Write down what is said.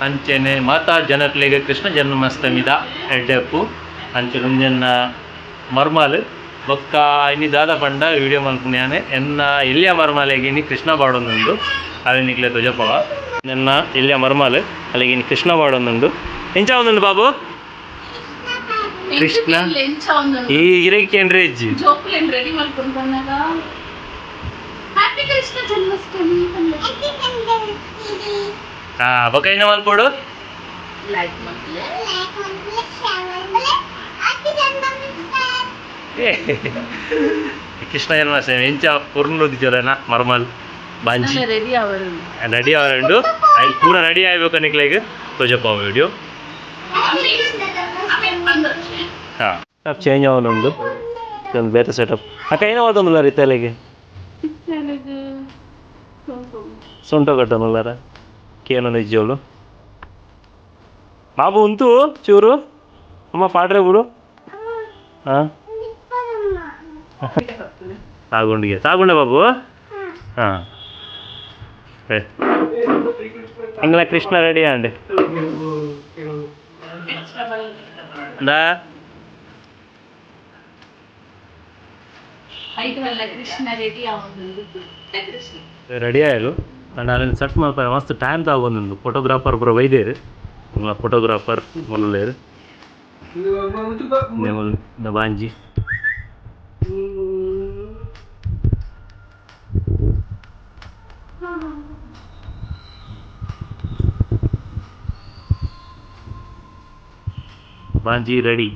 ಅಂಚೆನೆ ಮಾತಾ ಜನಕ್ಲೆಗ್ ಕೃಷ್ಣ ಜನ್ಮಾಷ್ಟಮಿದ ಎಡ್ಡೆಪ್ಪು ಅಂಚೆ ಮುಂಜಾನ ಮರ್ಮಾಲ್ ಬೊಕ್ಕ ಇನಿ ದಾದ ಪಂಡ ವಿಡಿಯೋ ಮಲ್ಪುನ್ಯಾನೆ ಎನ್ನ ಎಲ್ಲಿಯ ಮರ್ಮಾಲೆಗಿನಿ ಕೃಷ್ಣ ಬಾಡೊಂದುಂಡು ಅವೆನಿಕ್ಲೆ ತುಜಪವ ನನ್ನ ಎಲ್ಲಿಯ ಮರ್ಮಾಲ್ ಅಲ್ಲಿಗಿನಿ ಕೃಷ್ಣ ಬಾಡೊಂದುಂಡು ಎಂಚ ಒಂದುಂಡು ಬಾಬು ಕೃಷ್ಣ ಈ ಇರಕ್ಕೇನ್ರಿ ಅಜ್ಜಿ ಬೊಕ್ಕ ಏನ ಮಲ್ಪೋಡು ಕೃಷ್ಣ ಜನ್ಮಾಷ್ಟಮಿ ಎಂಚ ಪೂರ್ಣೋದಿಜೋಲನ ಮರ್ಮಲ್ ಬಾಂಜಿ ರೆಡಿ ಅವರುಂಡು ಪೂರ ರೆಡಿ ಆಗ್ಬೇಕು ನಿಕ್ಲೆಗ್ ತೋಜಪ್ಪ ವಿಡಿಯೋ ಹಾಂ ಚೇಂಜ್ ಅವನುಂಡು ಒಂದು ಬೇರೆ ಸೆಟಪ್ ಅಕ್ಕ ಏನೋ ಓದೊಂದುಲ್ಲಾರ ಇತ್ತಲೆಗೆ ಸೊಂಟ ಕಟ್ಟನುಲ್ಲಾರ ಕೇನೋ ನಿಜ್ಜೋಳು ಬಾಬು ಉಂಟು ಚೂರು ಅಮ್ಮ ಪಾಡ್ರೆ ಬಿಡು ಹಾಂ ತಾಗುಂಡೆ ಬಾಬು ಹಾಂ ಎಂಗ್ಲ ಕೃಷ್ಣ ರೆಡಿ ಅಂడి ರೆಡಿ ಆಯಲು ನಾನು ಸಟ್ ಮಾಡ್ತಾರೆ ಮಸ್ತ್ ಟೈಮ್ ತಗೊಂಡು ಫೋಟೋಗ್ರಾಫರ್ ಪೂರ ಬೈದೇರು ಫೋಟೋಗ್ರಾಫರ್ ಮೊಲ್ಲೇರು ಬಾಂಜಿ ಬಾಂಜಿ ರೆಡಿ